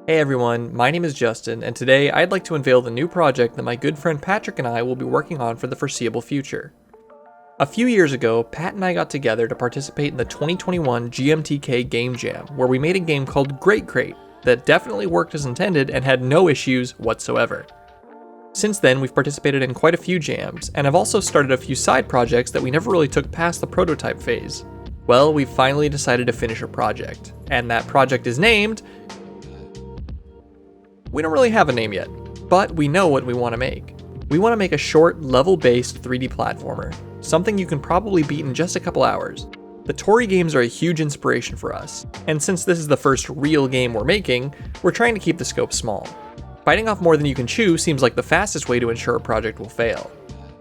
Hey everyone, my name is Justin, and today I'd like to unveil the new project that my good friend Patrick and I will be working on for the foreseeable future. A few years ago, Pat and I got together to participate in the 2021 GMTK Game Jam, where we made a game called Great Crate that definitely worked as intended and had no issues whatsoever. Since then, we've participated in quite a few jams, and have also started a few side projects that we never really took past the prototype phase. Well, we've finally decided to finish a project, and that project is named... We don't really have a name yet, but we know what we want to make. We want to make a short, level-based 3D platformer, something you can probably beat in just a couple hours. The Tori games are a huge inspiration for us, and since this is the first real game we're making, we're trying to keep the scope small. Biting off more than you can chew seems like the fastest way to ensure a project will fail.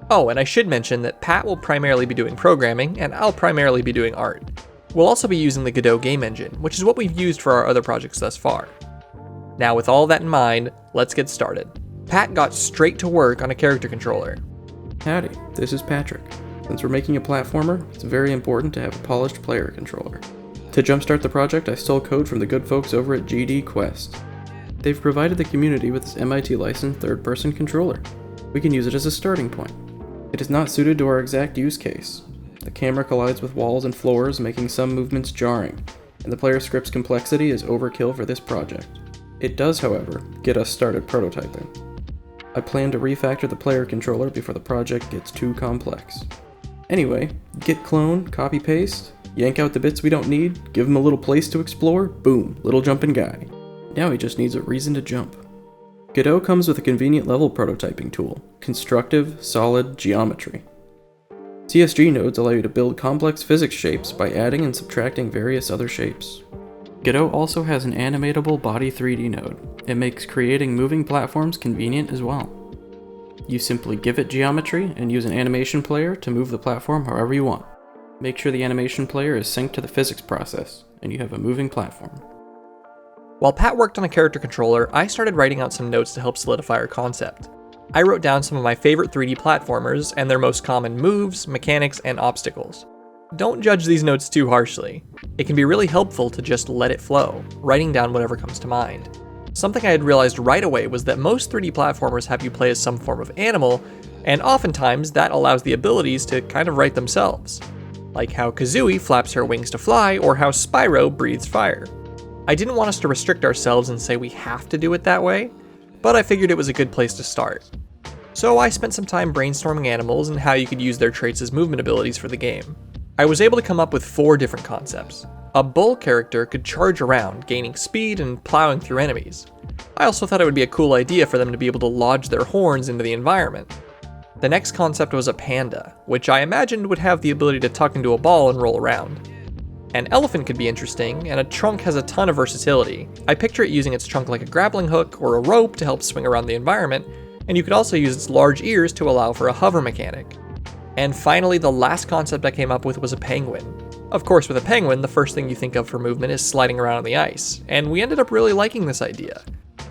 Oh, and I should mention that Pat will primarily be doing programming, and I'll primarily be doing art. We'll also be using the Godot game engine, which is what we've used for our other projects thus far. Now with all that in mind, let's get started. Pat got straight to work on a character controller. Howdy, this is Patrick. Since we're making a platformer, it's very important to have a polished player controller. To jumpstart the project, I stole code from the good folks over at GD Quest. They've provided the community with this MIT licensed third-person controller. We can use it as a starting point. It is not suited to our exact use case. The camera collides with walls and floors, making some movements jarring, and the player script's complexity is overkill for this project. It does, however, get us started prototyping. I plan to refactor the player controller before the project gets too complex. Anyway, git clone, copy paste, yank out the bits we don't need, give him a little place to explore, boom, little jumping guy. Now he just needs a reason to jump. Godot comes with a convenient level prototyping tool, constructive, solid geometry. CSG nodes allow you to build complex physics shapes by adding and subtracting various other shapes. Godot also has an animatable body 3D node. It makes creating moving platforms convenient as well. You simply give it geometry and use an animation player to move the platform however you want. Make sure the animation player is synced to the physics process, and you have a moving platform. While Pat worked on a character controller, I started writing out some notes to help solidify our concept. I wrote down some of my favorite 3D platformers and their most common moves, mechanics, and obstacles. Don't judge these notes too harshly. It can be really helpful to just let it flow, writing down whatever comes to mind. Something I had realized right away was that most 3D platformers have you play as some form of animal, and oftentimes that allows the abilities to kind of write themselves. Like how Kazooie flaps her wings to fly, or how Spyro breathes fire. I didn't want us to restrict ourselves and say we have to do it that way, but I figured it was a good place to start. So I spent some time brainstorming animals and how you could use their traits as movement abilities for the game. I was able to come up with 4 different concepts. A bull character could charge around, gaining speed and plowing through enemies. I also thought it would be a cool idea for them to be able to lodge their horns into the environment. The next concept was a panda, which I imagined would have the ability to tuck into a ball and roll around. An elephant could be interesting, and a trunk has a ton of versatility. I picture it using its trunk like a grappling hook or a rope to help swing around the environment, and you could also use its large ears to allow for a hover mechanic. And finally, the last concept I came up with was a penguin. Of course, with a penguin, the first thing you think of for movement is sliding around on the ice, and we ended up really liking this idea.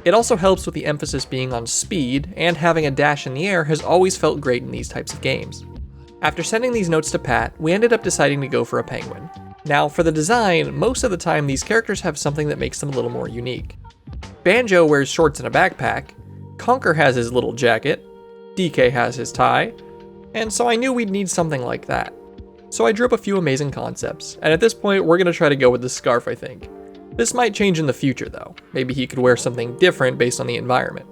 It also helps with the emphasis being on speed, and having a dash in the air has always felt great in these types of games. After sending these notes to Pat, we ended up deciding to go for a penguin. Now, for the design, most of the time these characters have something that makes them a little more unique. Banjo wears shorts and a backpack, Conker has his little jacket, DK has his tie, and so I knew we'd need something like that. So I drew up a few amazing concepts, and at this point we're going to try to go with the scarf, I think. This might change in the future though. Maybe he could wear something different based on the environment.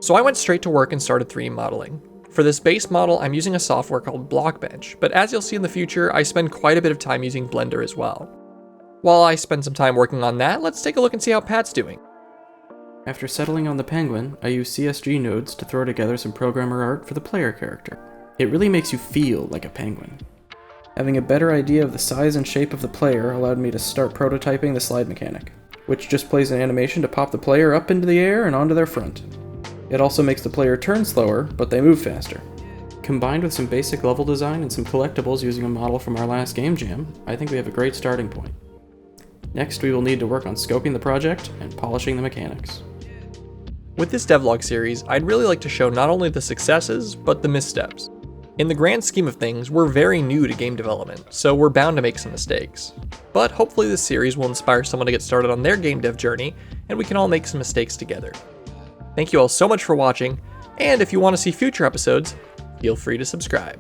So I went straight to work and started 3D modeling. For this base model, I'm using a software called Blockbench, but as you'll see in the future, I spend quite a bit of time using Blender as well. While I spend some time working on that, let's take a look and see how Pat's doing. After settling on the penguin, I used CSG nodes to throw together some programmer art for the player character. It really makes you feel like a penguin. Having a better idea of the size and shape of the player allowed me to start prototyping the slide mechanic, which just plays an animation to pop the player up into the air and onto their front. It also makes the player turn slower, but they move faster. Combined with some basic level design and some collectibles using a model from our last game jam, I think we have a great starting point. Next, we will need to work on scoping the project and polishing the mechanics. With this devlog series, I'd really like to show not only the successes, but the missteps. In the grand scheme of things, we're very new to game development, so we're bound to make some mistakes. But hopefully this series will inspire someone to get started on their game dev journey, and we can all make some mistakes together. Thank you all so much for watching, and if you want to see future episodes, feel free to subscribe.